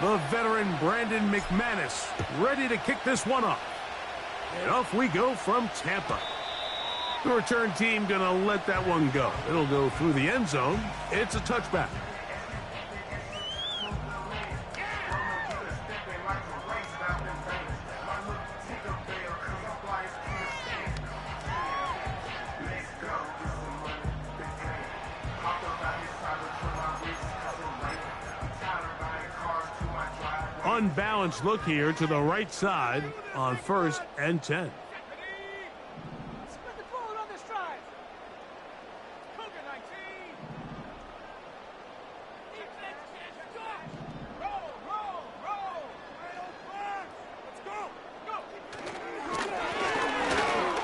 The veteran Brandon McManus ready to kick this one off. And off we go from Tampa. The return team going to let that one go. It'll go through the end zone. It's a touchback. Unbalanced look here to the right side on 1st and 10.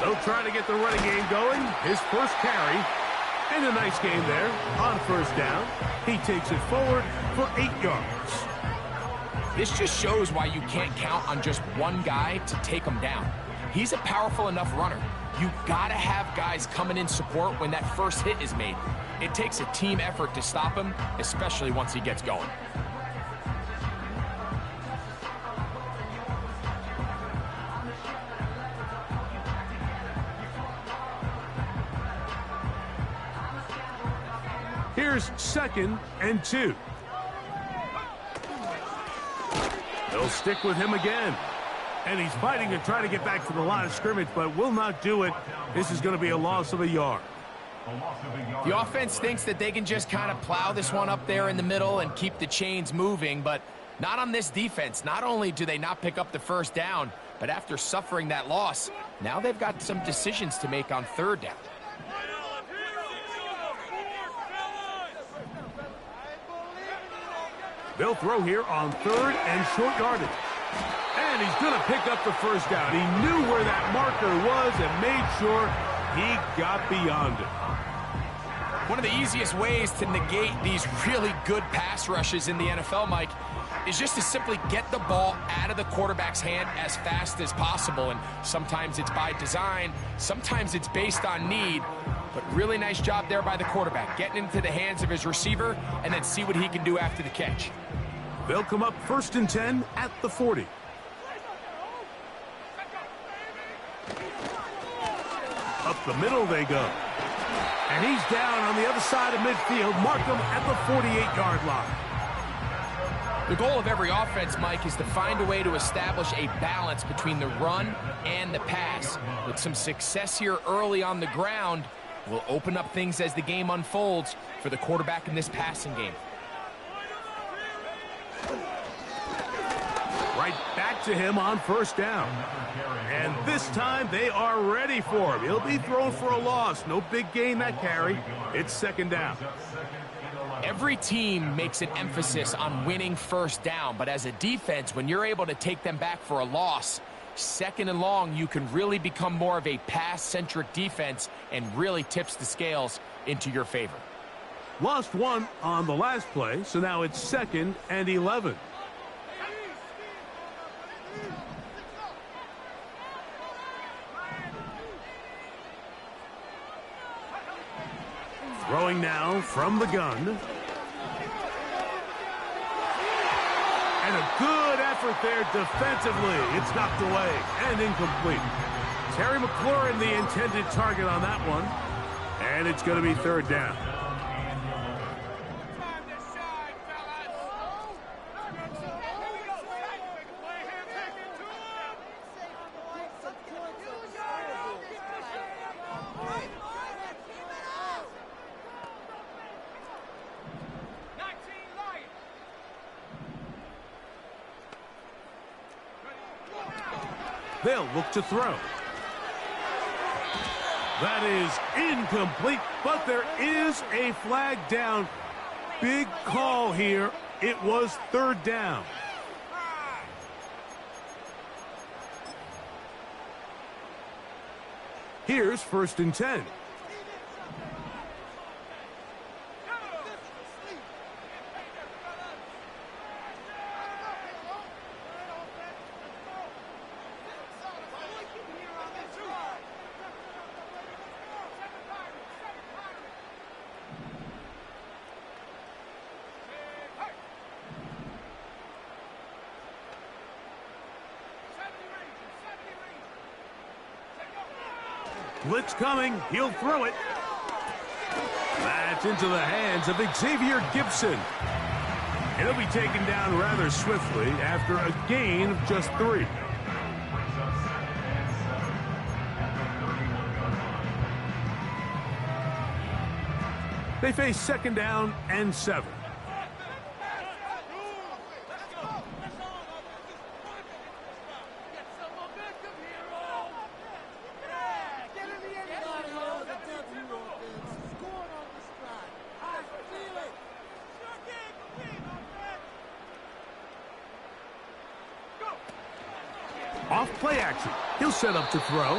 They'll try to get the running game going. His first carry. And a nice game there on 1st down. He takes it forward for 8 yards. This just shows why you can't count on just one guy to take him down. He's a powerful enough runner. You gotta have guys coming in support when that first hit is made. It takes a team effort to stop him, especially once he gets going. Here's 2nd and 2. They'll stick with him again. And he's fighting to try to get back to the line of scrimmage, but will not do it. This is going to be a loss of a yard. The offense thinks that they can just kind of plow this one up there in the middle and keep the chains moving, but not on this defense. Not only do they not pick up the 1st down, but after suffering that loss, now they've got some decisions to make on 3rd down. They'll throw here on 3rd and short yardage. And he's going to pick up the 1st down. He knew where that marker was and made sure he got beyond it. One of the easiest ways to negate these really good pass rushes in the NFL, Mike, is just to simply get the ball out of the quarterback's hand as fast as possible. And sometimes it's by design, sometimes it's based on need. But really nice job there by the quarterback, getting into the hands of his receiver and then see what he can do after the catch. They'll come up 1st and 10 at the 40. Up the middle they go. And he's down on the other side of midfield. Mark him at the 48-yard line. The goal of every offense, Mike, is to find a way to establish a balance between the run and the pass. With some success here early on the ground, will open up things as the game unfolds for the quarterback in this passing game. Right back to him on 1st down. And this time they are ready for him. He'll be thrown for a loss. No big gain that carry. It's 2nd down. Every team makes an emphasis on winning 1st down, but as a defense, when you're able to take them back for a loss, 2nd and long, you can really become more of a pass-centric defense and really tips the scales into your favor. Lost one on the last play, so now it's 2nd and 11. Throwing now from the gun. And a good effort there defensively. It's knocked away and incomplete. Terry McLaurin, the intended target on that one. And it's going to be 3rd down. They'll look to throw. That is incomplete, but there is a flag down. Big call here. It was 3rd down. Here's 1st and 10. Blitz coming. He'll throw it. That's into the hands of Xavier Gibson. And he'll be taken down rather swiftly after a gain of just 3. They face 2nd down and 7. Off play action. He'll set up to throw.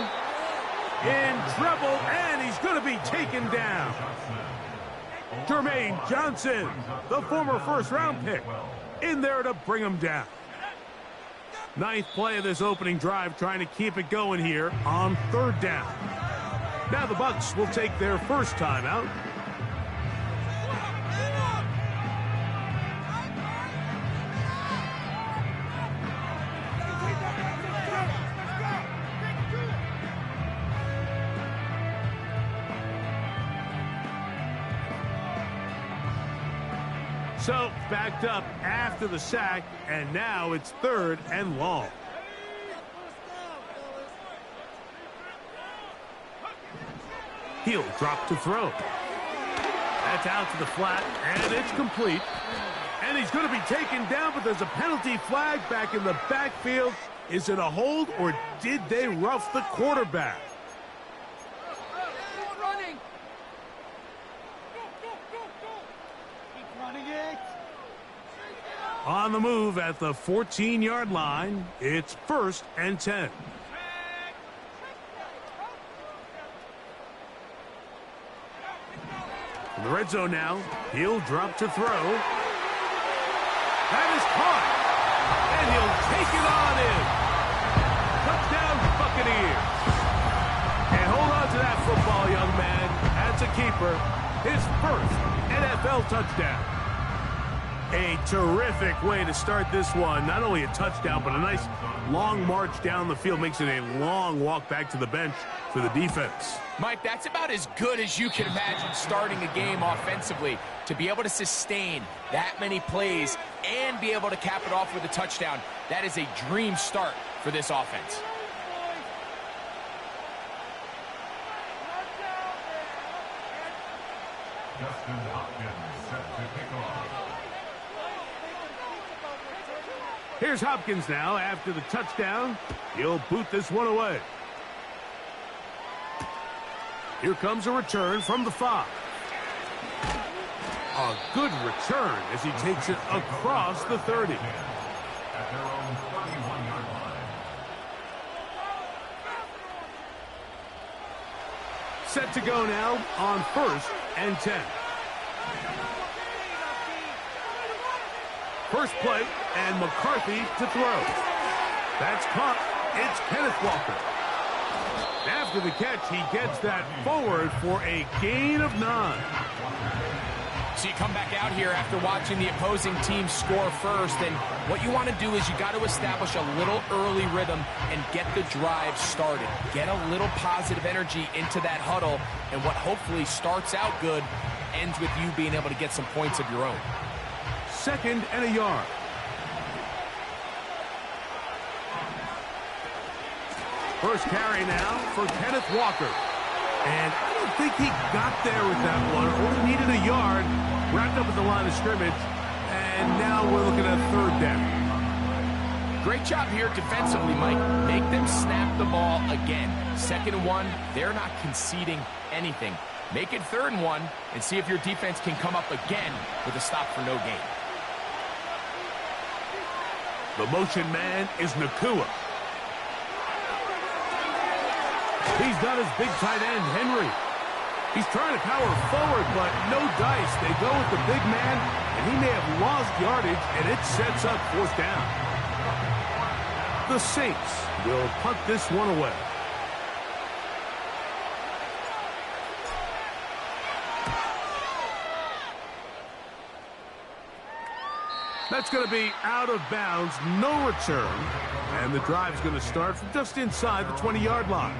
In trouble, and he's going to be taken down. Jermaine Johnson, the former first-round pick, in there to bring him down. 9th play of this opening drive, trying to keep it going here on 3rd down. Now the Bucs will take their first timeout. So, backed up after the sack, and now it's 3rd and long. He'll drop to throw. That's out to the flat, and it's complete. And he's going to be taken down, but there's a penalty flag back in the backfield. Is it a hold, or did they rough the quarterback? On the move at the 14-yard line, it's 1st and 10. In the red zone now, he'll drop to throw. That is caught, and he'll take it on in. Touchdown, Buccaneers. And hold on to that football, young man. That's a keeper. His first NFL touchdown. A terrific way to start this one. Not only a touchdown, but a nice long march down the field. Makes it a long walk back to the bench for the defense. Mike, that's about as good as you can imagine starting a game offensively. To be able to sustain that many plays and be able to cap it off with a touchdown, that is a dream start for this offense. Here's Hopkins now after the touchdown. He'll boot this one away. Here comes a return from the 5. A good return as he takes it across the 30. At their own 31-yard line. Set to go now on 1st and 10. First play, and McCarthy to throw. That's caught. It's Kenneth Walker. After the catch, he gets that forward for a gain of 9. So you come back out here after watching the opposing team score first, and what you want to do is you got to establish a little early rhythm and get the drive started. Get a little positive energy into that huddle, and what hopefully starts out good ends with you being able to get some points of your own. 2nd and a yard. First carry now for Kenneth Walker. And I don't think he got there with that one. Only needed a yard. Wrapped up at the line of scrimmage. And now we're looking at 3rd down. Great job here defensively, Mike. Make them snap the ball again. 2nd and 1, they're not conceding anything. Make it 3rd and 1 and see if your defense can come up again with a stop for no gain. The motion man is Nakua. He's got his big tight end, Henry. He's trying to power forward, but no dice. They go with the big man, and he may have lost yardage, and it sets up 4th down. The Saints will punt this one away. That's going to be out of bounds, no return. And the drive's going to start from just inside the 20-yard line.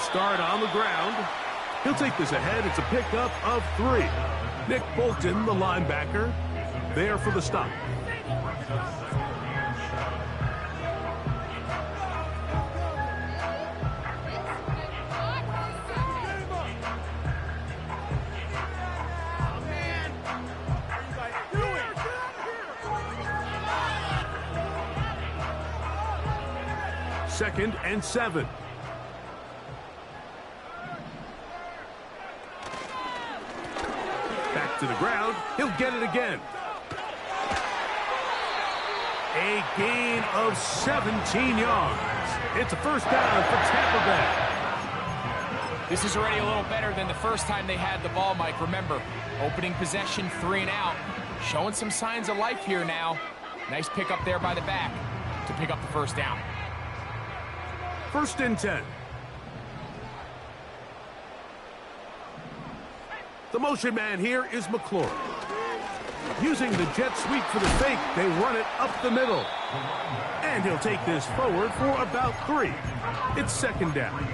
start on the ground. He'll take this ahead. It's a pickup of 3. Nick Bolton, the linebacker, there for the stop. Second and 7. Back to the ground. He'll get it again. A gain of 17 yards. It's a first down for Tampa Bay. This is already a little better than the first time they had the ball, Mike. Remember, opening possession, 3 and out. Showing some signs of life here now. Nice pick up there by the back to pick up the first down. First and 10. The motion man here is McLaurin. Using the jet sweep for the fake, they run it up the middle. And he'll take this forward for about 3. It's second down.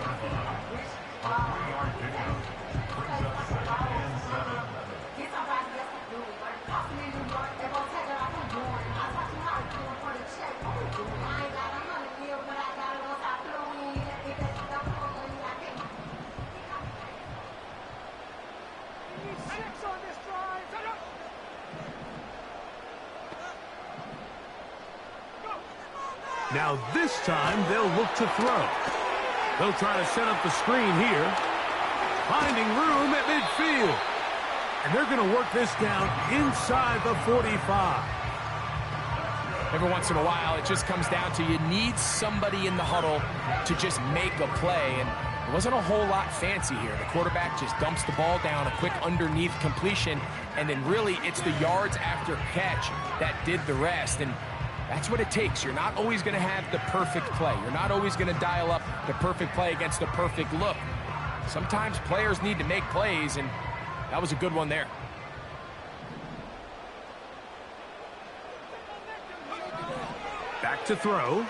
Now this time they'll look to throw. They'll try to set up the screen here. Finding room at midfield. And they're going to work this down inside the 45. Every once in a while, it just comes down to you need somebody in the huddle to just make a play. And it wasn't a whole lot fancy here. The quarterback just dumps the ball down, a quick underneath completion, and then really it's the yards after catch that did the rest. And that's what it takes. You're not always going to have the perfect play. You're not always going to dial up the perfect play against the perfect look. Sometimes players need to make plays, and that was a good one there. Back to throw.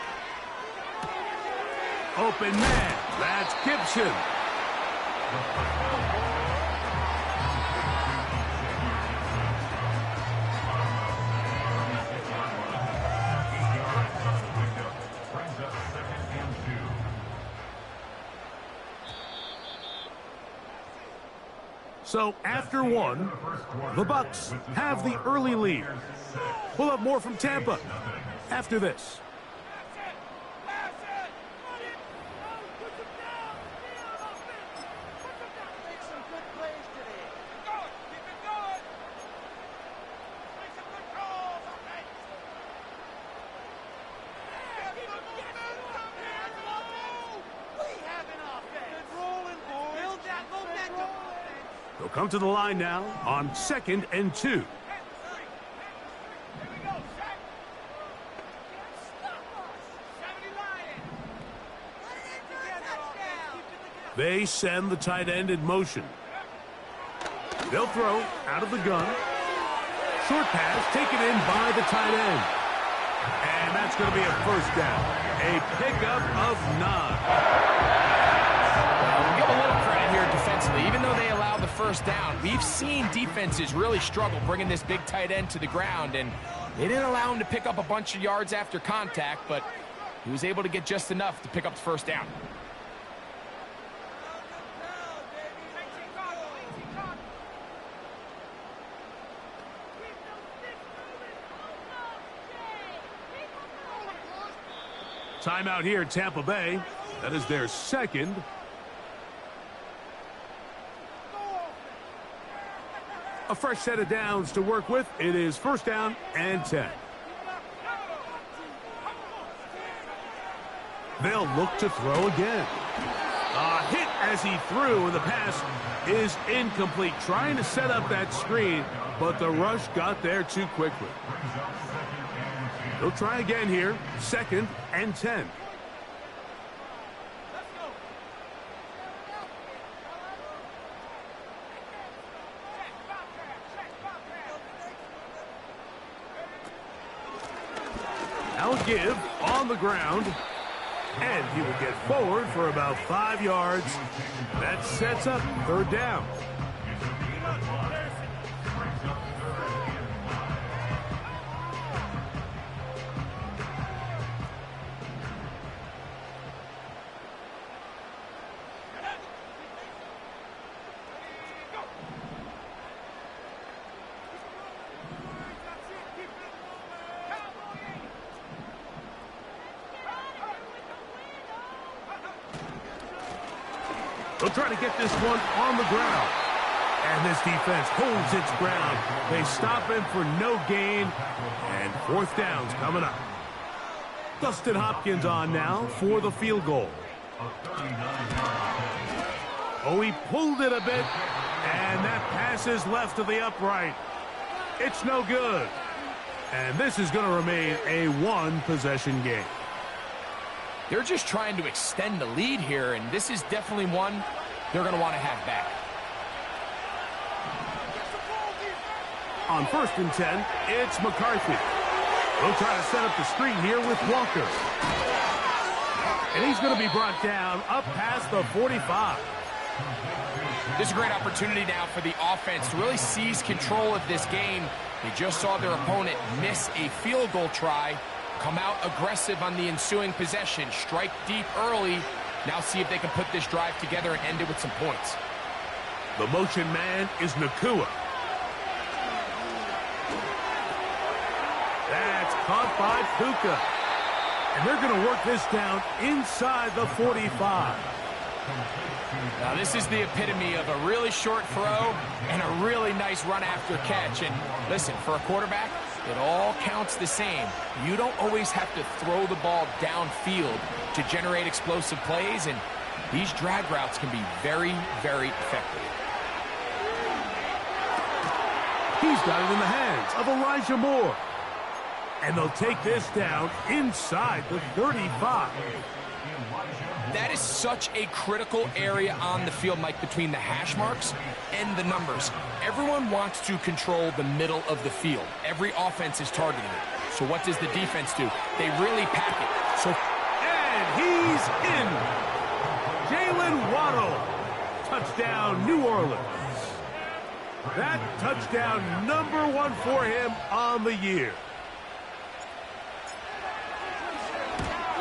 Open man. That's Gibson. So after 1, the Bucs have the early lead. We'll have more from Tampa after this. They'll come to the line now on 2nd and 2. They send the tight end in motion. They'll throw out of the gun. Short pass taken in by the tight end. And that's going to be a first down. A pickup of 9. We'll give a little credit here defensively. Even though they allowed the first down, we've seen defenses really struggle bringing this big tight end to the ground, and they didn't allow him to pick up a bunch of yards after contact, but he was able to get just enough to pick up the first down. Timeout here at Tampa Bay. That is their second. A fresh set of downs to work with. It is first down and 10. They'll look to throw again. A hit as he threw, and the pass is incomplete. Trying to set up that screen, but the rush got there too quickly. They'll try again here. 2nd and 10. Now give on the ground. And he will get forward for about 5 yards. That sets up third down. They'll try to get this one on the ground. And this defense holds its ground. They stop him for no gain. And fourth down's coming up. Dustin Hopkins on now for the field goal. Oh, he pulled it a bit. And that pass is left to the upright. It's no good. And this is going to remain a one-possession game. They're just trying to extend the lead here, and this is definitely one they're going to want to have back. On 1st and 10, it's McCarthy. They'll try to set up the screen here with Walker. And he's going to be brought down up past the 45. This is a great opportunity now for the offense to really seize control of this game. They just saw their opponent miss a field goal try. Come out aggressive on the ensuing possession. Strike deep early. Now see if they can put this drive together and end it with some points. The motion man is Nakua. That's caught by Puka. And they're going to work this down inside the 45. Now this is the epitome of a really short throw and a really nice run after catch. And listen, for a quarterback, it all counts the same. You don't always have to throw the ball downfield to generate explosive plays, and these drag routes can be very, very effective. He's got it in the hands of Elijah Moore. And they'll take this down inside the 35. That is such a critical area on the field, Mike, between the hash marks and the numbers. Everyone wants to control the middle of the field. Every offense is targeting it. So what does the defense do? They really pack it. And he's in. Jalen Waddle. Touchdown, New Orleans. That touchdown #1 for him on the year.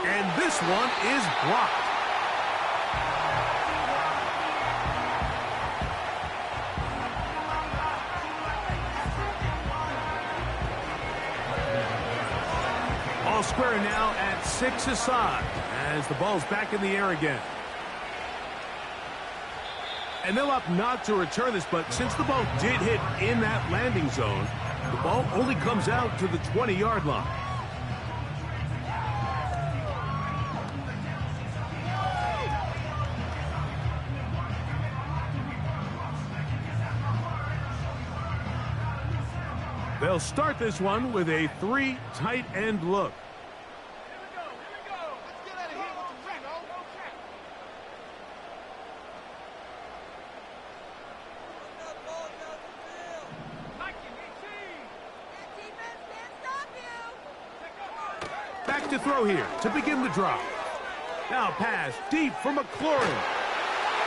And this one is blocked. All square now at 6 aside as the ball's back in the air again. And they'll opt not to return this, but since the ball did hit in that landing zone, the ball only comes out to the 20-yard line. They'll start this one with a 3 tight end look. Back to throw here to begin the drive. Now pass deep for McLaurin.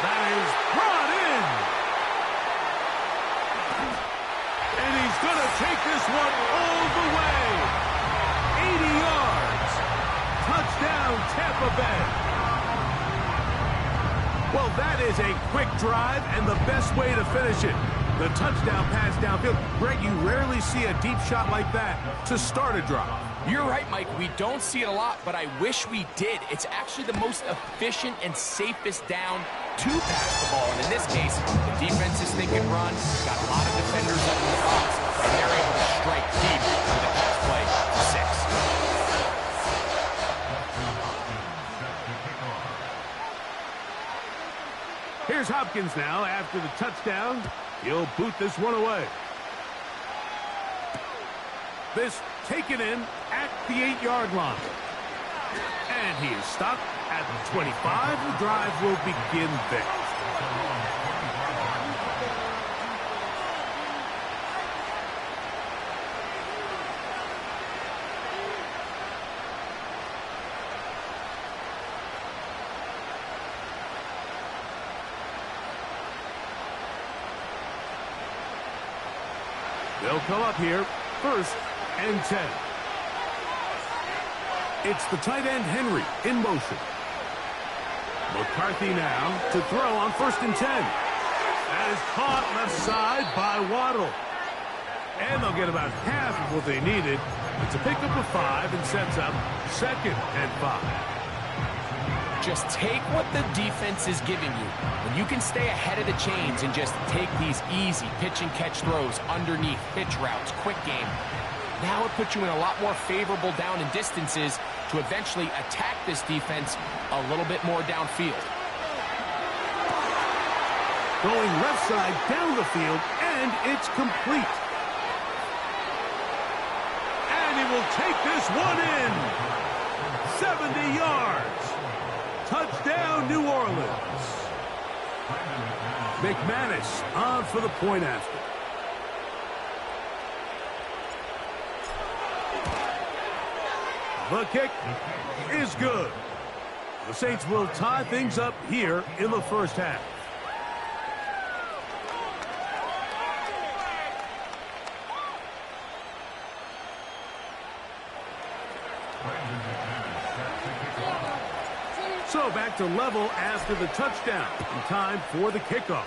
That is brought in. And he's going to take this one all the way. 80 yards. Touchdown, Tampa Bay. Well, that is a quick drive and the best way to finish it. The touchdown pass downfield. Greg, you rarely see a deep shot like that to start a drive. You're right, Mike. We don't see it a lot, but I wish we did. It's actually the most efficient and safest down to pass the ball. And in this case, the defense is thinking run, got a lot of defenders up in the box, and they're able to strike deep with the pass play for 6. Here's Hopkins now after the touchdown. He'll boot this one away. This taken in at the 8-yard line. And he is stopped at the 25. The drive will begin there. They'll come up here, 1st and 10. It's the tight end Henry in motion. McCarthy now to throw on 1st and 10. That is caught left side by Waddle. And they'll get about half of what they needed. It's a pickup of 5 and sets up 2nd and 5. Just take what the defense is giving you. When you can stay ahead of the chains and just take these easy pitch and catch throws underneath, pitch routes, quick game, now it puts you in a lot more favorable down and distances to eventually attack this defense a little bit more downfield. Going left side down the field, and it's complete. And he will take this one in. 70 yards. Touchdown, New Orleans. McManus on for the point after. The kick is good. The Saints will tie things up here in the 1st half. So back to level after the touchdown. In time for the kickoff.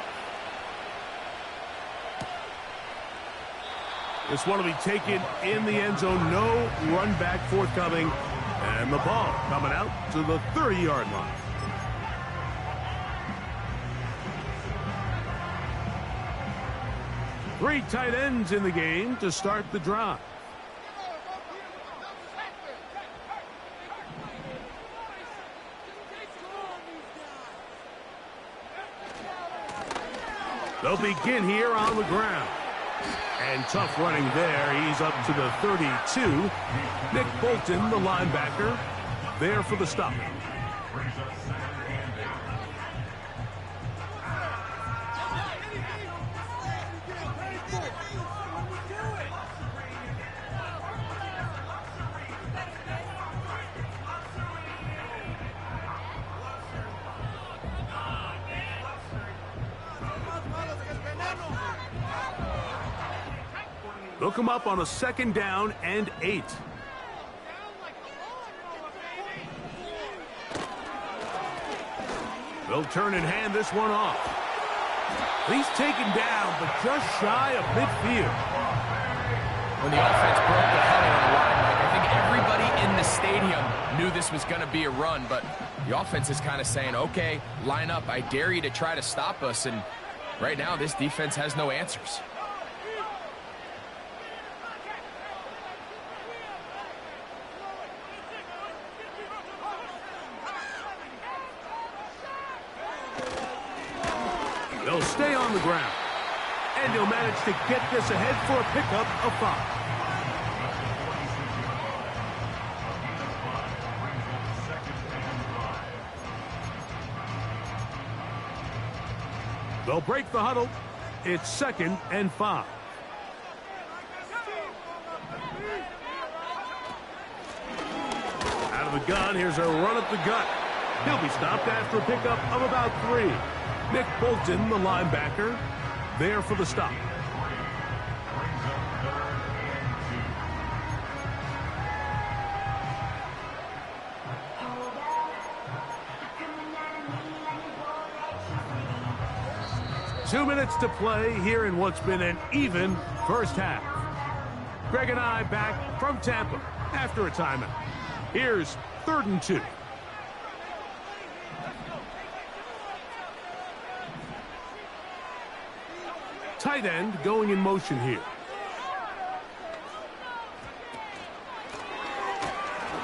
This one will be taken in the end zone. No run back forthcoming. And the ball coming out to the 30-yard line. Three tight ends in the game to start the drive. They'll begin here on the ground. And tough running there. He's up to the 32. Nick Bolton, the linebacker, there for the stop. They'll come up on a 2nd down and 8. They'll turn and hand this one off. He's taken down, but just shy of midfield. When the offense broke the huddle on the line, Mike, I think everybody in the stadium knew this was going to be a run, but the offense is kind of saying, okay, line up. I dare you to try to stop us, and right now this defense has no answers. They'll stay on the ground. And he'll manage to get this ahead for a pickup of 5. They'll break the huddle. It's 2nd and 5. Out of the gun, here's a run up the gut. He'll be stopped after a pickup of about 3. Nick Bolton, the linebacker, there for the stop. Two minutes to play here in what's been an even 1st half. Greg and I back from Tampa after a timeout. Here's 3rd and 2. Tight end going in motion here.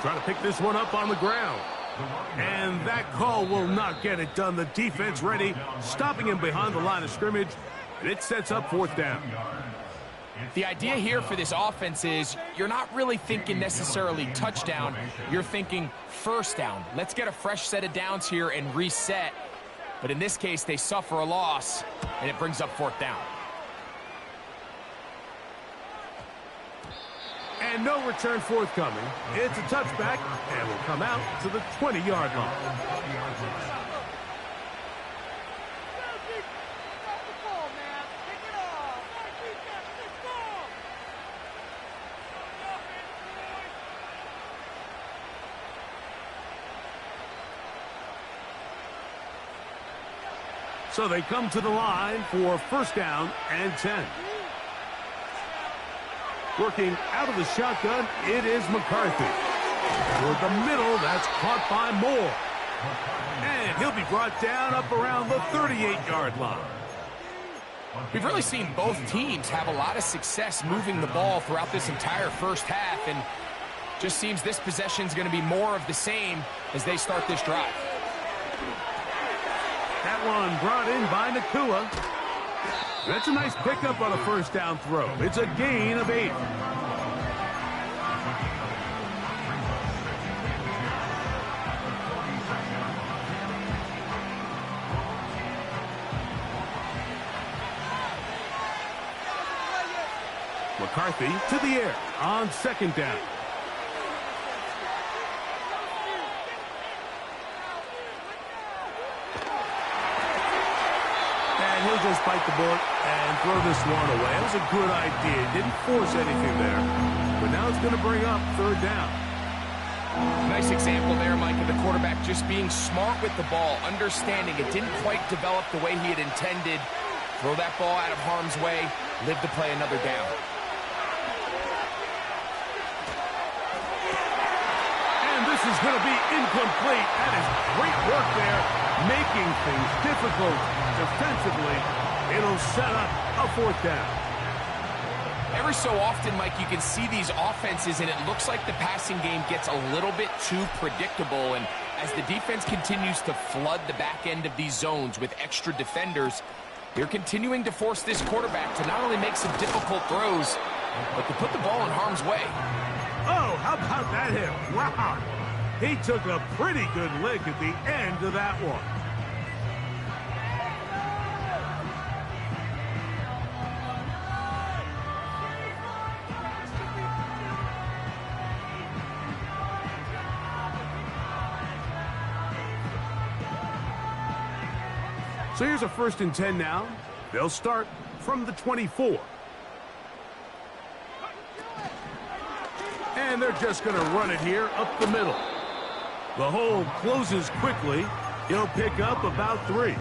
Trying to pick this one up on the ground. And that call will not get it done. The defense ready, stopping him behind the line of scrimmage. And it sets up 4th down. The idea here for this offense is you're not really thinking necessarily touchdown. You're thinking 1st down. Let's get a fresh set of downs here and reset. But in this case, they suffer a loss, and it brings up 4th down. And no return forthcoming. It's a touchback and will come out to the 20-yard line. So they come to the line for first down and 10. Working out of the shotgun, it is McCarthy. Toward the middle, that's caught by Moore. And he'll be brought down up around the 38-yard line. We've really seen both teams have a lot of success moving the ball throughout this entire first half, and just seems this possession is going to be more of the same as they start this drive. That one brought in by Nakua. That's a nice pickup on a first down throw. It's a gain of 8. McCarthy to the air on second down. And he'll just bite the bullet and throw this one away. It was a good idea. Didn't force anything there. But now it's going to bring up third down. Nice example there, Mike, of the quarterback just being smart with the ball, understanding it didn't quite develop the way he had intended. Throw that ball out of harm's way, live to play another down. And this is going to be incomplete. That is great work there, making things difficult defensively. It'll set up a fourth down. Every so often, Mike, you can see these offenses, and it looks like the passing game gets a little bit too predictable. And as the defense continues to flood the back end of these zones with extra defenders, they're continuing to force this quarterback to not only make some difficult throws, but to put the ball in harm's way. Oh, how about that hit? Wow. He took a pretty good lick at the end of that one. So here's a 1st and 10 now. They'll start from the 24. And they're just going to run it here up the middle. The hole closes quickly. He'll pick up about 3.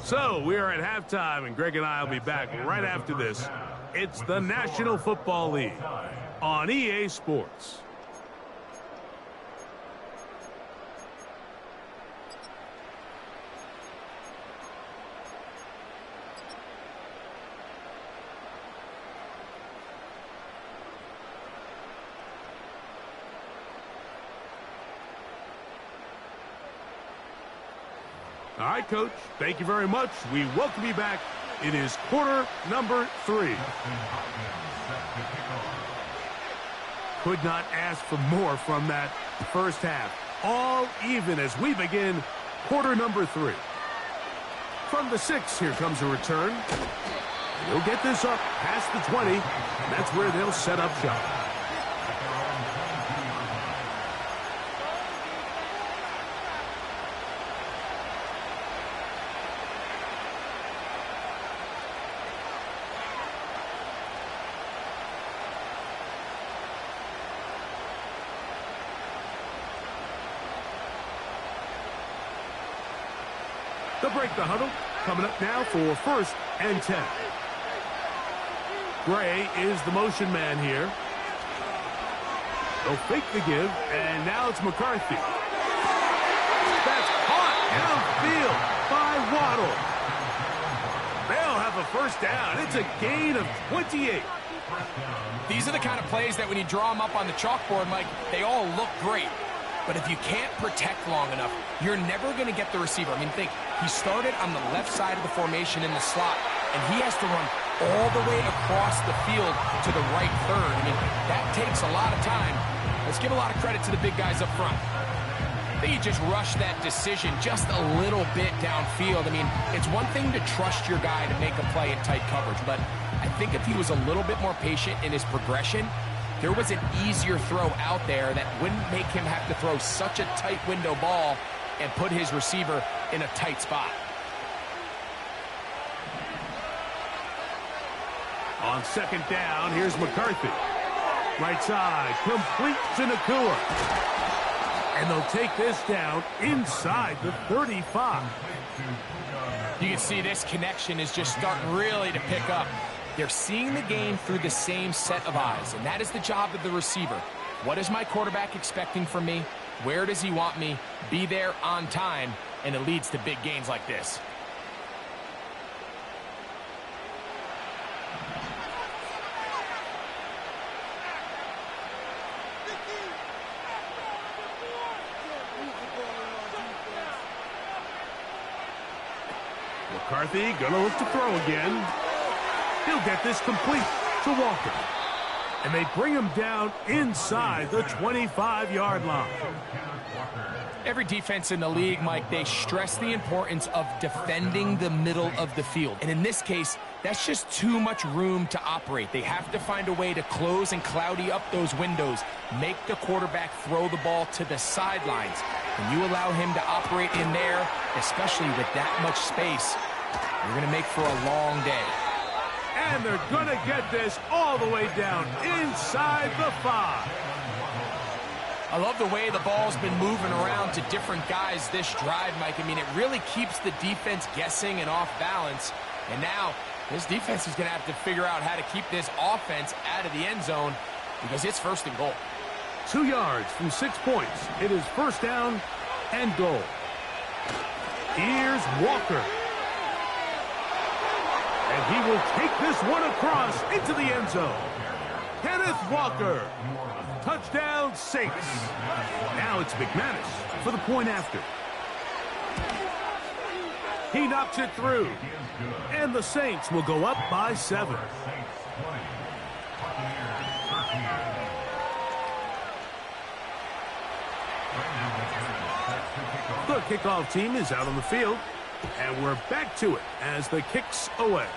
So we are at halftime, and Greg and I will be back right after this. It's the National Football League on EA Sports. All right, Coach, thank you very much. We welcome you back. It is quarter number 3. Could not ask for more from that first half. All even as we begin quarter number 3. From the 6, here comes a return. They'll get this up past the 20, and that's where they'll set up shop. They'll break the huddle. Coming up now for 1st and 10. Gray is the motion man here. They'll fake the give, and now it's McCarthy. That's caught downfield by Waddle. They'll have a first down. It's a gain of 28. These are the kind of plays that when you draw them up on the chalkboard, Mike, they all look great. But if you can't protect long enough, you're never going to get the receiver. I mean, think, he started on the left side of the formation in the slot, and he has to run all the way across the field to the right third. I mean, that takes a lot of time. Let's give a lot of credit to the big guys up front. I think he just rushed that decision just a little bit downfield. I mean, it's one thing to trust your guy to make a play in tight coverage, but I think if he was a little bit more patient in his progression, there was an easier throw out there that wouldn't make him have to throw such a tight window ball and put his receiver in a tight spot. On 2nd down, here's McCarthy. Right side, complete to Nakua. And they'll take this down inside the 35. You can see this connection is just starting really to pick up. They're seeing the game through the same set of eyes, and that is the job of the receiver. What is my quarterback expecting from me? Where does he want me? Be there on time, and it leads to big gains like this. McCarthy gonna look to throw again. He'll get this complete to Walker. And they bring him down inside the 25-yard line. Every defense in the league, Mike, they stress the importance of defending the middle of the field. And in this case, that's just too much room to operate. They have to find a way to close and cloudy up those windows, make the quarterback throw the ball to the sidelines. When you allow him to operate in there, especially with that much space, you're going to make for a long day. And they're going to get this all the way down inside the 5. I love the way the ball's been moving around to different guys this drive, Mike. I mean, it really keeps the defense guessing and off balance. And now this defense is going to have to figure out how to keep this offense out of the end zone because it's first and goal. 2 yards from 6 points. It is first down and goal. Here's Walker. And he will take this one across into the end zone. Kenneth Walker. Touchdown, Saints. Now it's McManus for the point after. He knocks it through. And the Saints will go up by 7. The kickoff team is out on the field. And we're back to it as the kick's away.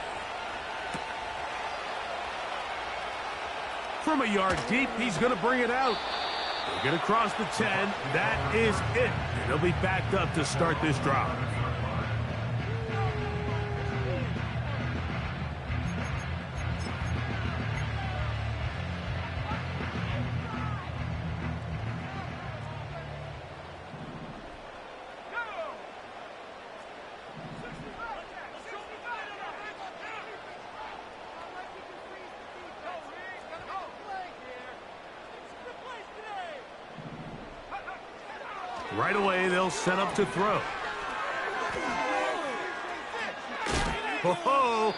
From a yard deep, he's going to bring it out. He'll get across the 10. That is it. And he'll be backed up to start this drive. Right away, they'll set up to throw. Ho-ho! All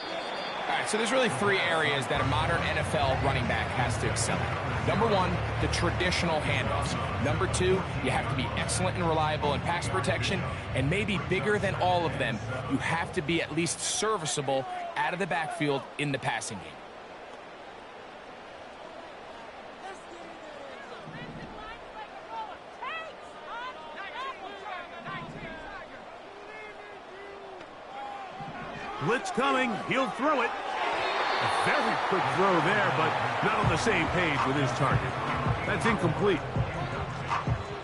right, so there's really 3 areas that a modern NFL running back has to excel in. Number 1, the traditional handoffs. Number 2, you have to be excellent and reliable in pass protection. And maybe bigger than all of them, you have to be at least serviceable out of the backfield in the passing game. Blitz coming. He'll throw it. A very quick throw there, but not on the same page with his target. That's incomplete.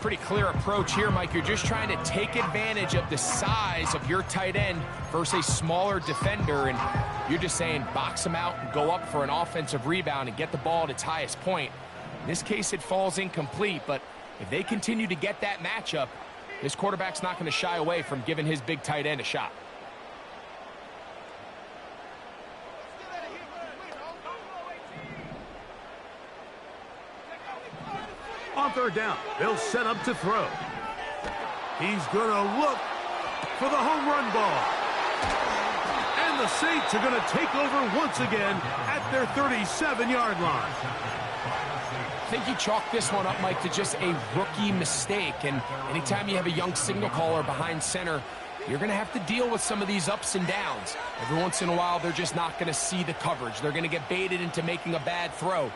Pretty clear approach here, Mike. You're just trying to take advantage of the size of your tight end versus a smaller defender, and you're just saying box him out and go up for an offensive rebound and get the ball at its highest point. In this case, it falls incomplete, but if they continue to get that matchup, this quarterback's not going to shy away from giving his big tight end a shot. On third down, they'll set up to throw. He's going to look for the home run ball. And the Saints are going to take over once again at their 37-yard line. I think you chalk this one up, Mike, to just a rookie mistake. And anytime you have a young signal caller behind center, you're going to have to deal with some of these ups and downs. Every once in a while, they're just not going to see the coverage. They're going to get baited into making a bad throw.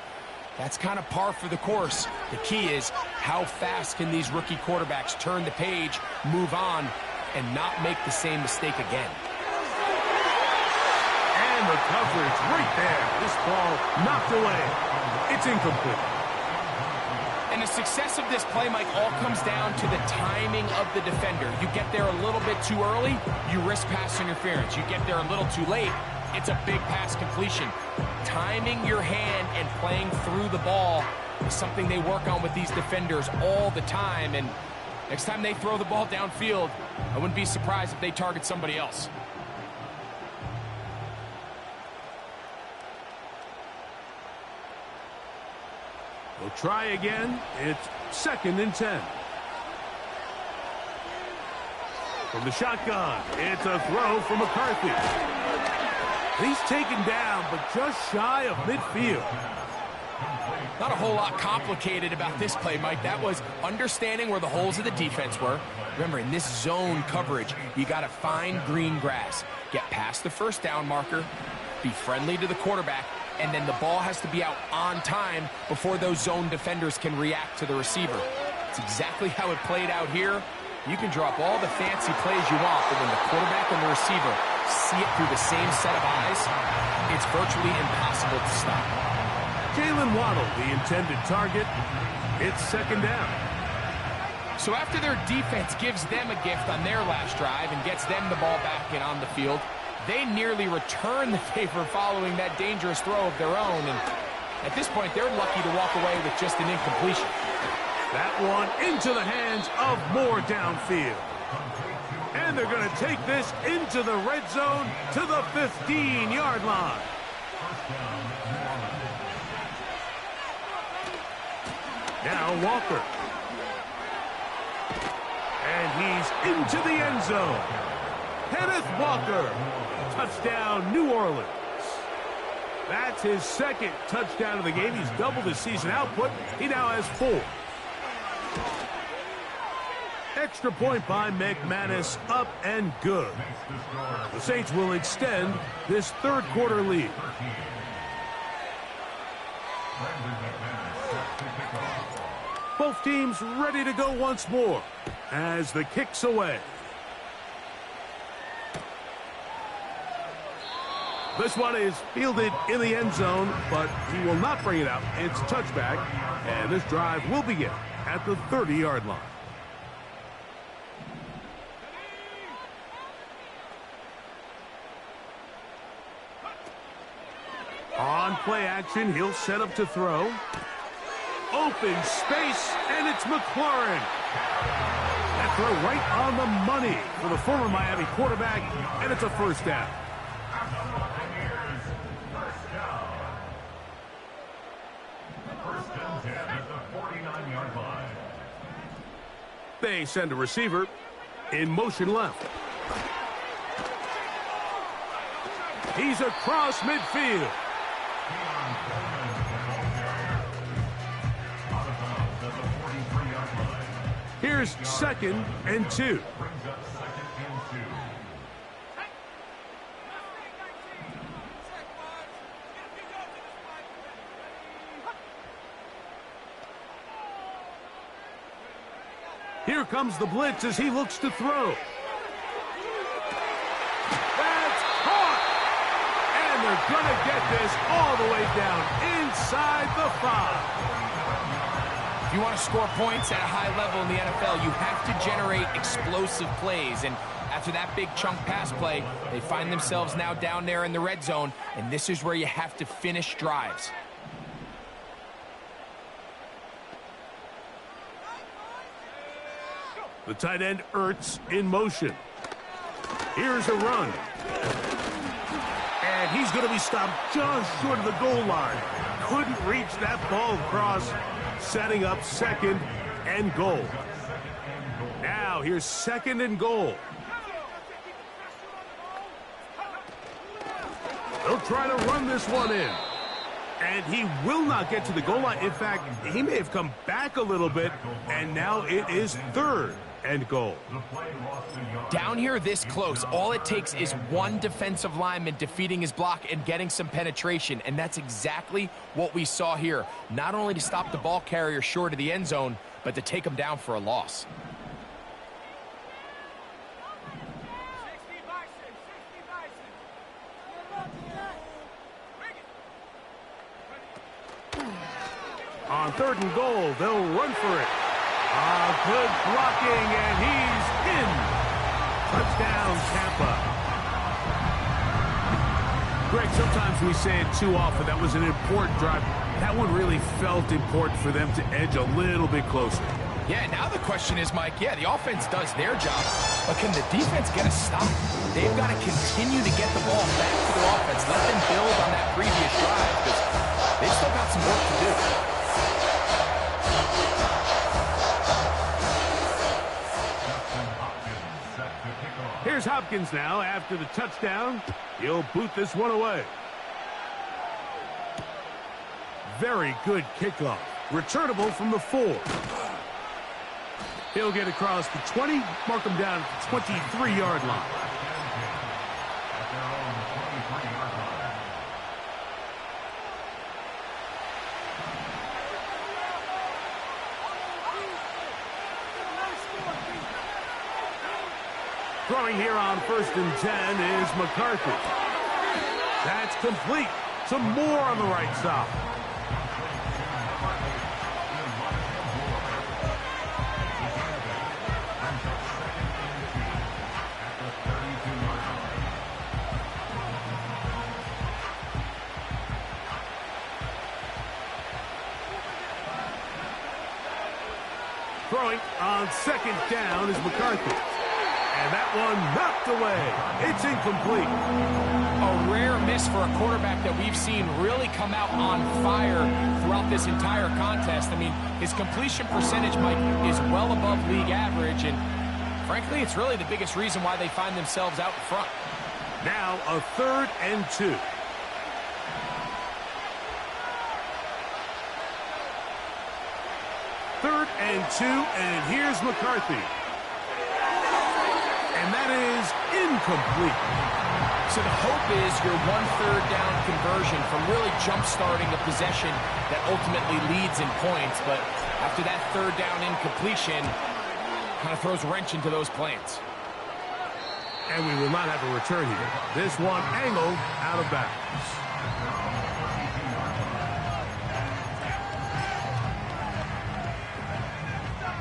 That's kind of par for the course. The key is how fast can these rookie quarterbacks turn the page, move on, and not make the same mistake again. And the coverage right there. This ball knocked away. It's incomplete. And the success of this play, Mike, all comes down to the timing of the defender. You get there a little bit too early, you risk pass interference. You get there a little too late, it's a big pass completion. Timing your hand and playing through the ball is something they work on with these defenders all the time, and next time they throw the ball downfield, I wouldn't be surprised if they target somebody else. We'll try again. It's 2nd and 10. From the shotgun, it's a throw from McCarthy. He's taken down, but just shy of midfield. Not a whole lot complicated about this play, Mike. That was understanding where the holes of the defense were. Remember, in this zone coverage, you got to find green grass. Get past the first down marker, be friendly to the quarterback, and then the ball has to be out on time before those zone defenders can react to the receiver. It's exactly how it played out here. You can drop all the fancy plays you want, but when the quarterback and the receiver see it through the same set of eyes, it's virtually impossible to stop. Jalen Waddle, the intended target. It's 2nd down. So after their defense gives them a gift on their last drive and gets them the ball back and on the field, they nearly return the favor following that dangerous throw of their own. And at this point, they're lucky to walk away with just an incompletion. That one into the hands of Moore downfield. And they're going to take this into the red zone to the 15-yard line. Now Walker. And he's into the end zone. Kenneth Walker. Touchdown, New Orleans. That's his 2nd touchdown of the game. He's doubled his season output. He now has 4. Extra point by McManus, up and good. The Saints will extend this 3rd quarter lead. Both teams ready to go once more as the kick's away. This one is fielded in the end zone, but he will not bring it out. It's touchback, and this drive will begin at the 30-yard line. On play action, he'll set up to throw. Open space, and it's McLaurin. That throw right on the money for the former Miami quarterback, and it's a 1st down. They send a receiver in motion left. He's across midfield. Here's 2nd and 2. Here comes the blitz as he looks to throw. That's caught! And they're going to get this all the way down inside the 5. If you want to score points at a high level in the NFL, you have to generate explosive plays. And after that big chunk pass play, they find themselves now down there in the red zone, and this is where you have to finish drives. The tight end Ertz in motion. Here's a run. And he's going to be stopped just short of the goal line. Couldn't reach that ball across, setting up 2nd and goal. Now here's 2nd and goal. They'll try to run this one in. And he will not get to the goal line. In fact, he may have come back a little bit, and now it is 3rd and goal. Down here this close, all it takes is one defensive lineman defeating his block and getting some penetration, and that's exactly what we saw here. Not only to stop the ball carrier short of the end zone, but to take him down for a loss. On 3rd and goal, they'll run for it. Good blocking, and he's in. Touchdown, Tampa. Greg, sometimes we say it too often. That was an important drive. That one really felt important for them to edge a little bit closer. Yeah, now the question is, Mike, yeah, the offense does their job, but can the defense get a stop? They've got to continue to get the ball back to the offense. Let them build on that previous drive, because they've still got some work to do. Here's Hopkins now after the touchdown. He'll boot this one away. Very good kickoff. Returnable from the 4. He'll get across the 20, mark him down at the 23-yard line. Throwing here on 1st and 10 is McCarthy. That's complete. Some more on the right side. Throwing on 2nd down is McCarthy. And that one knocked away. It's incomplete. A rare miss for a quarterback that we've seen really come out on fire throughout this entire contest. I mean, his completion percentage, Mike, is well above league average, and frankly, it's really the biggest reason why they find themselves out in front. Now a 3rd and 2. Third and 2, and here's McCarthy. And that is incomplete. So the hope is your 1/3 down conversion from really jump-starting a possession that ultimately leads in points. But after that 3rd down incompletion, kind of throws a wrench into those plans. And we will not have a return here. This one angled out of bounds.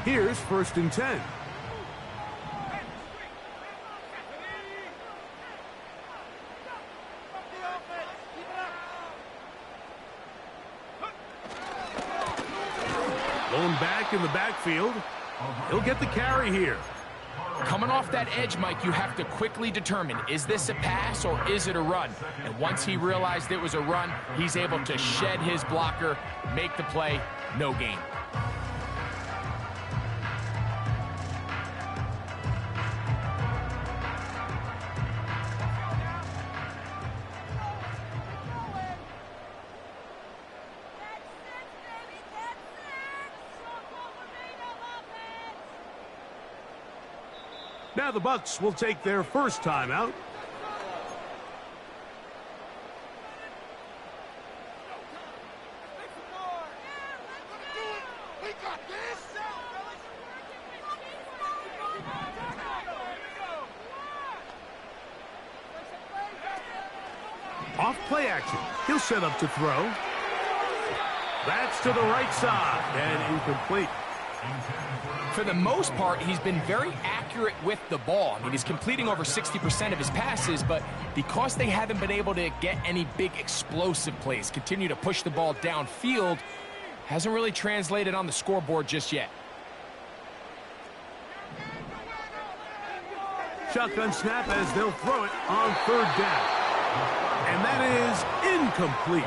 Here's 1st and 10. Going back in the backfield. He'll get the carry here. Coming off that edge, Mike, you have to quickly determine, is this a pass or is it a run? And once he realized it was a run, he's able to shed his blocker, make the play, no gain. Now the Bucs will take their first timeout. Off play action. He'll set up to throw. That's to the right side and incomplete. For the most part, he's been very accurate with the ball. I mean, he's completing over 60% of his passes, but because they haven't been able to get any big explosive plays, continue to push the ball downfield, hasn't really translated on the scoreboard just yet. Shotgun snap as they'll throw it on 3rd down. And that is incomplete.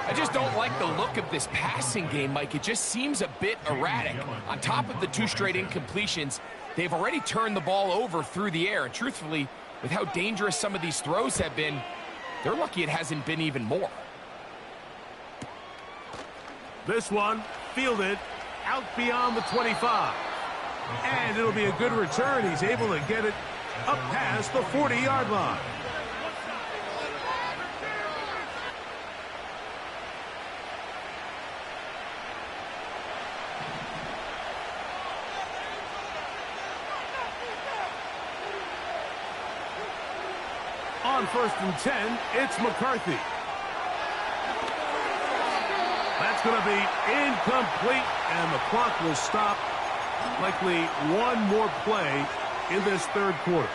I just don't like the look of this passing game, Mike. It just seems a bit erratic. On top of the 2 straight incompletions, they've already turned the ball over through the air. And truthfully, with how dangerous some of these throws have been, they're lucky it hasn't been even more. This one fielded out beyond the 25. And it'll be a good return. He's able to get it up past the 40-yard line. On 1st and 10, it's McCarthy. That's going to be incomplete, and the clock will stop. Likely one more play in this 3rd quarter.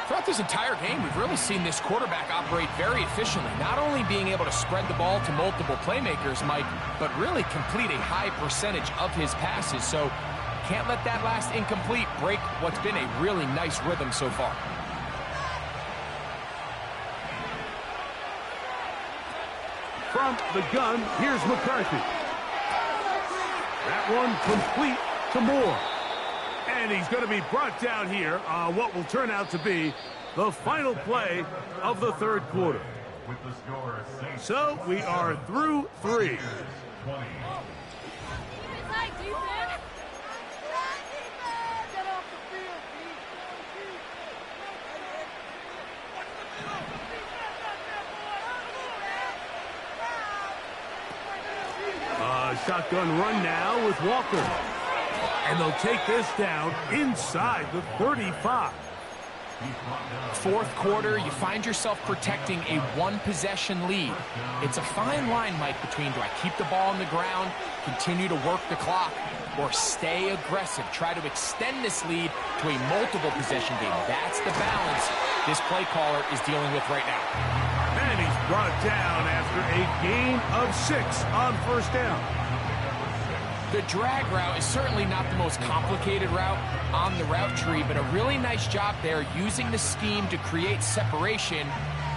Throughout this entire game, we've really seen this quarterback operate very efficiently, not only being able to spread the ball to multiple playmakers, Mike, but really complete a high percentage of his passes. So can't let that last incomplete break what's been a really nice rhythm so far. From the gun, here's McCarthy. That one complete to Moore. And he's going to be brought down here on what will turn out to be the final play of the third quarter. So we are through 3. Shotgun run now with Walker. And they'll take this down inside the 35. Fourth quarter, you find yourself protecting a one-possession lead. It's a fine line, Mike, between do I keep the ball on the ground, continue to work the clock, or stay aggressive, try to extend this lead to a multiple-possession game. That's the balance this play caller is dealing with right now. And he's brought down after a gain of 6 on first down. The drag route is certainly not the most complicated route on the route tree, but a really nice job there using the scheme to create separation.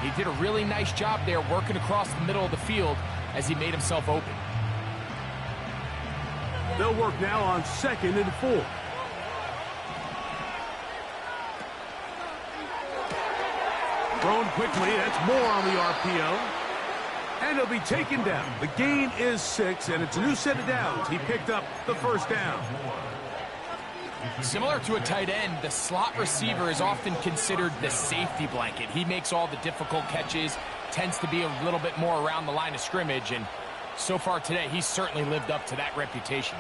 He did a really nice job there working across the middle of the field as he made himself open. They'll work now on 2nd and 4. Thrown quickly, that's more on the RPO. And he'll be taken down. The gain is 6, and it's a new set of downs. He picked up the first down. Similar to a tight end, the slot receiver is often considered the safety blanket. He makes all the difficult catches, tends to be a little bit more around the line of scrimmage, and so far today, he's certainly lived up to that reputation.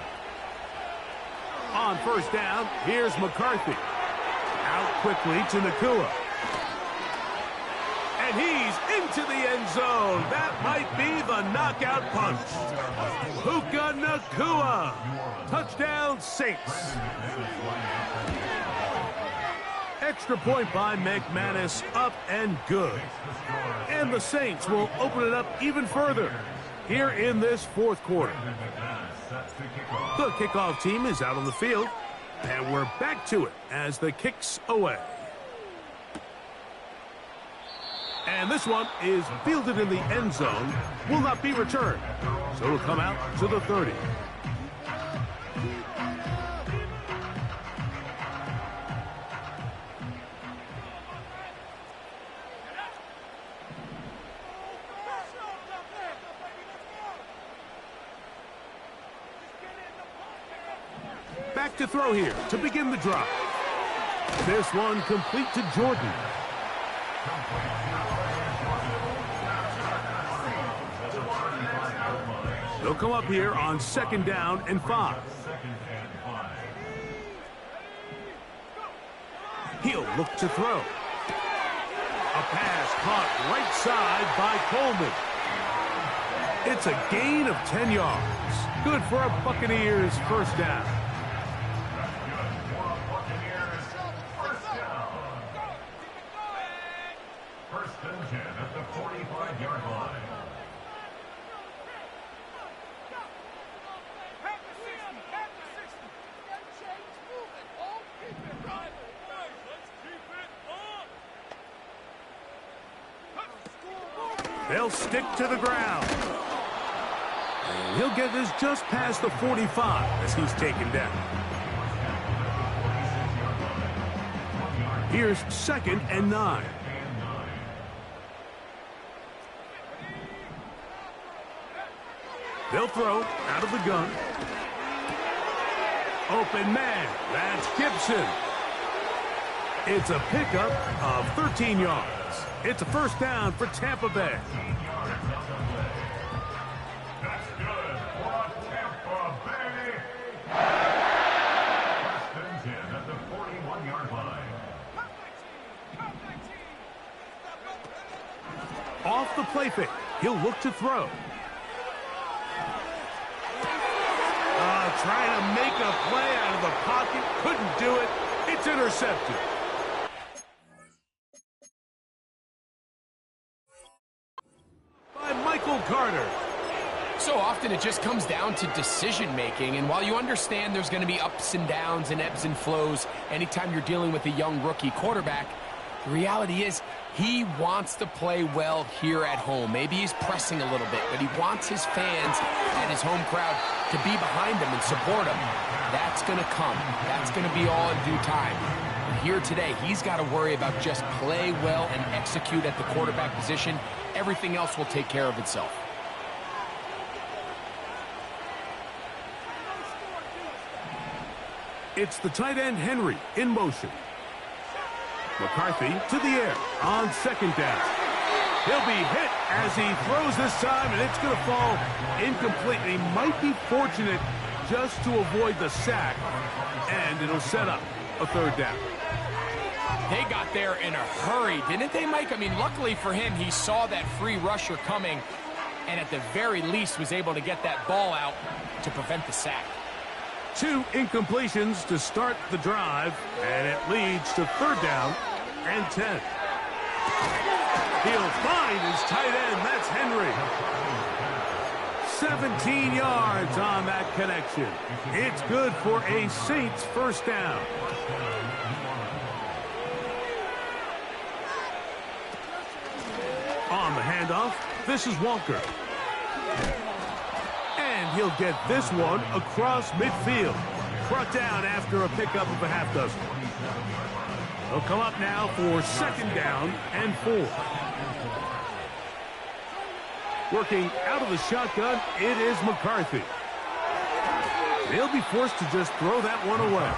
On first down, here's McCarthy. Out quickly to Nakua. And he's into the end zone. That might be the knockout punch. Puka Nakua. Touchdown, Saints. Extra point by McManus, up and good. And the Saints will open it up even further here in this fourth quarter. The kickoff team is out on the field, and we're back to it as the kick's away. And this one is fielded in the end zone, will not be returned. So it'll come out to the 30. Back to throw here to begin the drive. This one complete to Jordan. They'll come up here on 2nd down and 5. He'll look to throw. A pass caught right side by Coleman. It's a gain of 10 yards. Good for a Buccaneers first down. First and 10 at the 45-yard line. They'll stick to the ground. And he'll get this just past the 45 as he's taken down. Here's 2nd and 9. They'll throw out of the gun. Open man. That's Gibson. It's a pickup of 13 yards. It's a first down for Tampa Bay. That's good for Tampa Bay. First and 10 at the 41-yard line. Off the play fake. He'll look to throw. Trying to make a play out of the pocket. Couldn't do it. It's intercepted. Michael Carter. So often it just comes down to decision-making, and while you understand there's going to be ups and downs and ebbs and flows anytime you're dealing with a young rookie quarterback, the reality is he wants to play well here at home. Maybe he's pressing a little bit, but he wants his fans and his home crowd to be behind him and support him. That's going to come. That's going to be all in due time. But here today, he's got to worry about just play well and execute at the quarterback position. Everything else will take care of itself. It's the tight end Henry in motion. McCarthy to the air on second down. He'll be hit as he throws this time, and it's going to fall incomplete. He might be fortunate just to avoid the sack, and it'll set up a third down. They got there in a hurry, didn't they, Mike? I mean, luckily for him, he saw that free rusher coming, and at the very least was able to get that ball out to prevent the sack. 2 incompletions to start the drive, and it leads to third down and 10. He'll find his tight end. That's Henry. 17 yards on that connection. It's good for a Saints first down. On the handoff, this is Walker. And he'll get this one across midfield. Brought down after a pickup of a half dozen. They'll come up now for second down and 4. Working out of the shotgun, it is McCarthy. They'll be forced to just throw that one away.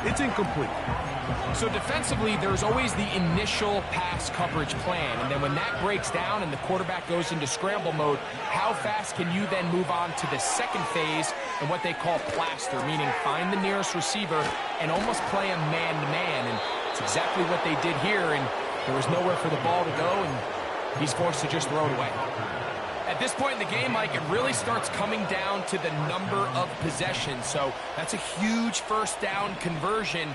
It's incomplete. So defensively, there's always the initial pass coverage plan, and then when that breaks down and the quarterback goes into scramble mode, how fast can you then move on to the second phase and what they call plaster, meaning find the nearest receiver and almost play him man-to-man, and it's exactly what they did here, and there was nowhere for the ball to go, and he's forced to just throw it away. At this point in the game, Mike, it really starts coming down to the number of possessions, so that's a huge first down conversion.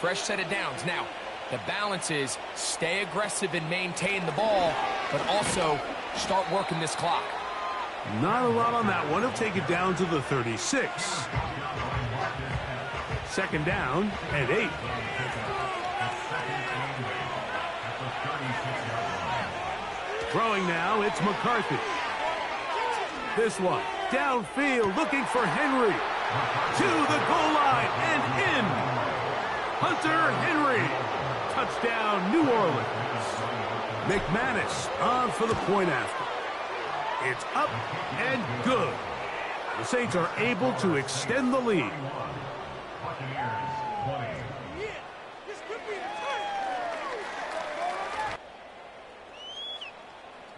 Fresh set of downs. Now, the balance is stay aggressive and maintain the ball, but also start working this clock. Not a lot on that one. He'll take it down to the 36. Second down and 8. Throwing now, it's McCarthy. This one, downfield, looking for Henry. To the goal line and in. Hunter Henry. Touchdown, New Orleans. McManus on for the point after. It's up and good. The Saints are able to extend the lead.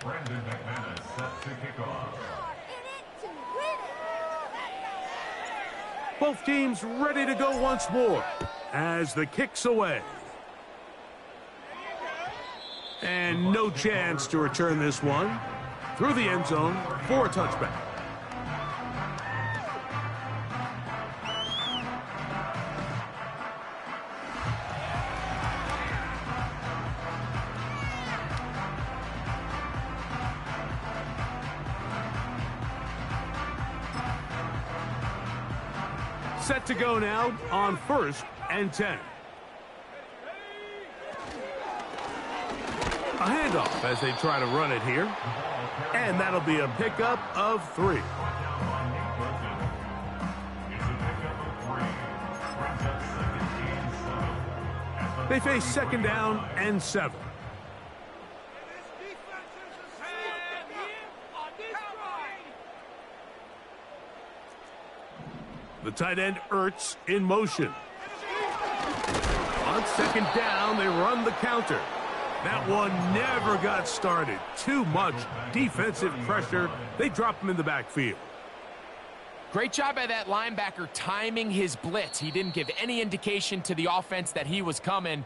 Brandon McManus set to kick off. Both teams ready to go once more as the kick's away. And no chance to return this one through the end zone for a touchback. Set to go now on 1st and 10. A handoff as they try to run it here. And that'll be a pickup of 3. They face second down and 7. The tight end Ertz in motion. On second down, they run the counter. That one never got started. Too much defensive pressure. They drop him in the backfield. Great job by that linebacker timing his blitz. He didn't give any indication to the offense that he was coming,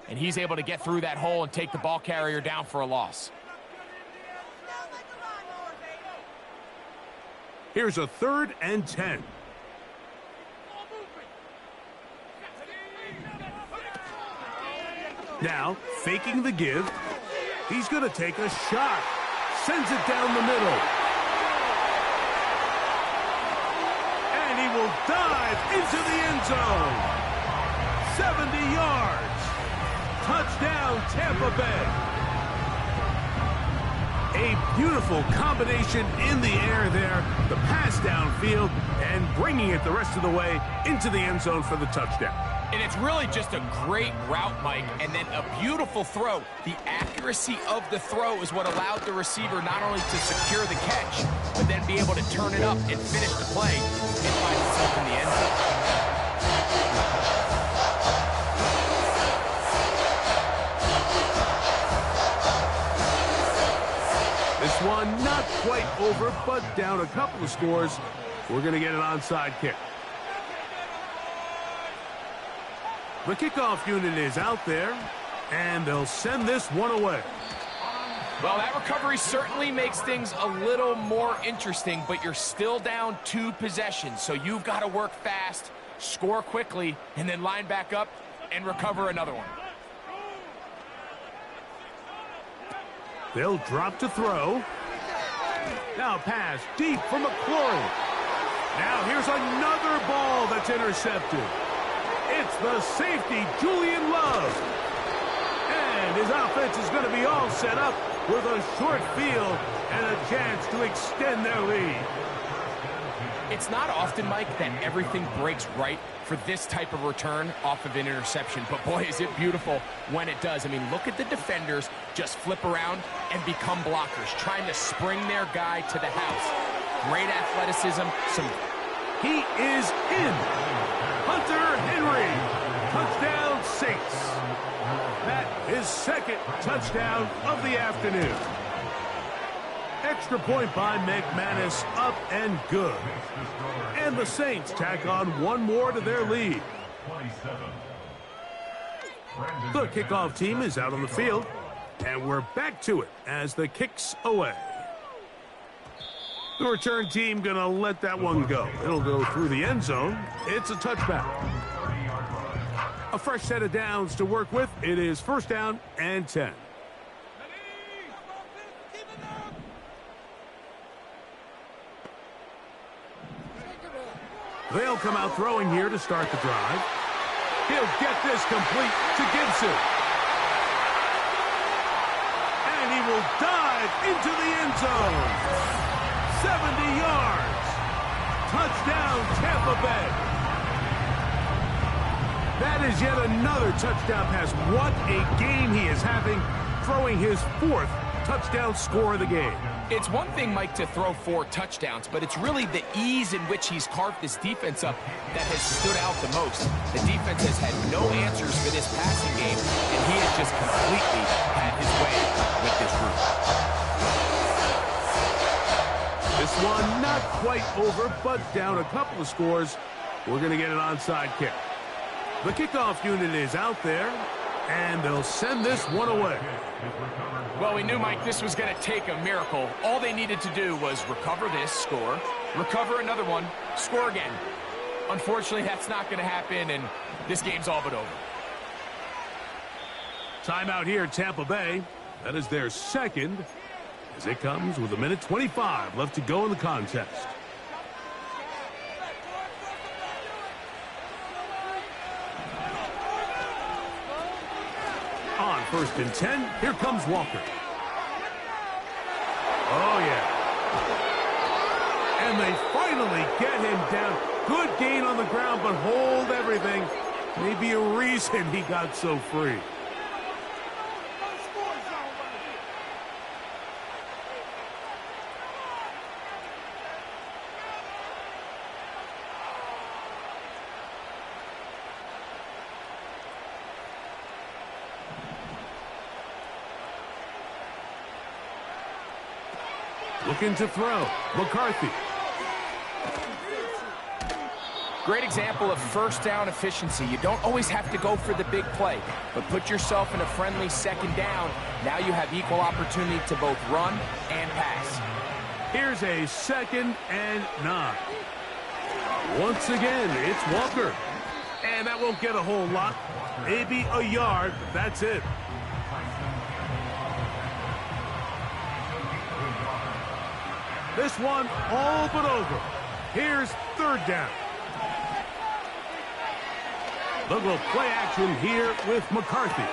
and he's able to get through that hole and take the ball carrier down for a loss. Here's a 3rd and 10. Now, faking the give, he's going to take a shot. sends it down the middle. And he will dive into the end zone. 70 yards. Touchdown, Tampa Bay. A beautiful combination in the air there. The pass downfield and bringing it the rest of the way into the end zone for the touchdown. And it's really just a great route, Mike, and then a beautiful throw. The accuracy of the throw is what allowed the receiver not only to secure the catch, but then be able to turn it up and finish the play and find himself in the end zone. This one not quite over, but down a couple of scores. We're going to get an onside kick. The kickoff unit is out there, and they'll send this one away. Well, that recovery certainly makes things a little more interesting, but you're still down 2 possessions, so you've got to work fast, score quickly, and then line back up and recover another one. They'll drop to throw. Now pass deep for McLaurin. Now here's another ball that's intercepted. It's the safety, Julian Love. And his offense is going to be all set up with a short field and a chance to extend their lead. It's not often, Mike, that everything breaks right for this type of return off of an interception. But boy, is it beautiful when it does. I mean, look at the defenders just flip around and become blockers, trying to spring their guy to the house. Great athleticism. He is in. Hunter Henry. Touchdown Saints. That is second touchdown of the afternoon. Extra point by McManus, up and good. And the Saints tack on one more to their lead. The kickoff team is out on the field, and we're back to it as the kick's away. The return team going to let that one go. It'll go through the end zone. It's a touchback. A fresh set of downs to work with. It is first down and 10. They'll come out throwing here to start the drive. He'll get this complete to Gibson. And he will dive into the end zone. 70 yards. Touchdown, Tampa Bay. That is yet another touchdown pass. What a game he is having, throwing his 4th touchdown score of the game. It's one thing, Mike, to throw 4 touchdowns, but it's really the ease in which he's carved this defense up that has stood out the most. The defense has had no answers for this passing game, and he has just completely had his way with this group. This one not quite over, but down a couple of scores. We're going to get an onside kick. The kickoff unit is out there, and they'll send this one away. Well, we knew, Mike, this was going to take a miracle. All they needed to do was recover this, score, recover another one, score again. Unfortunately, that's not going to happen, and this game's all but over. Timeout here, Tampa Bay. That is their second, as it comes with 1:25 left to go in the contest. On 1st and 10, here comes Walker. Oh, yeah. And they finally get him down. Good gain on the ground, but hold everything. Maybe a reason he got so free. Looking to throw. McCarthy. Great example of first down efficiency. You don't always have to go for the big play, but put yourself in a friendly second down. Now you have equal opportunity to both run and pass. Here's a 2nd and 9. Once again, it's Walker. And that won't get a whole lot. Maybe a yard. That's it. This one all but over. Here's third down. They'll go play action here with McCarthy.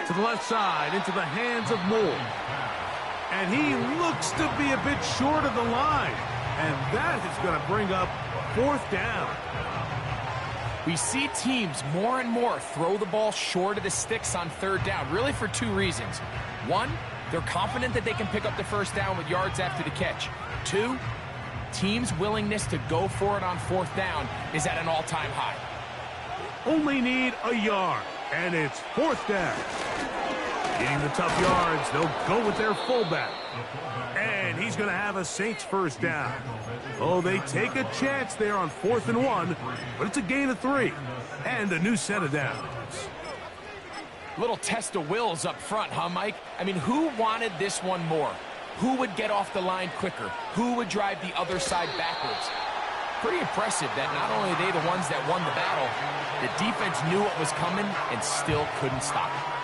To the left side, into the hands of Moore. And he looks to be a bit short of the line. And that is going to bring up fourth down. We see teams more and more throw the ball short of the sticks on third down, really for two reasons. One, they're confident that they can pick up the first down with yards after the catch. Two, teams' willingness to go for it on fourth down is at an all-time high. Only need a yard, and it's fourth down. Getting the tough yards, they'll go with their fullback. And he's going to have a Saints first down. Oh, they take a chance there on 4th and 1, but it's a gain of 3 and a new set of downs. Little test of wills up front, huh, Mike? I mean, who wanted this one more? Who would get off the line quicker? Who would drive the other side backwards? Pretty impressive that not only are they the ones that won the battle, the defense knew what was coming and still couldn't stop it.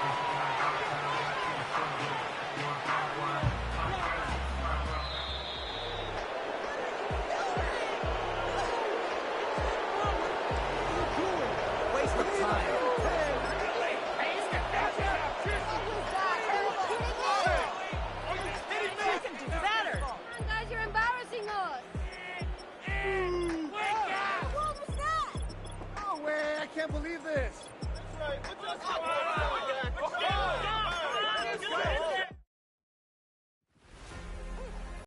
I can't believe this.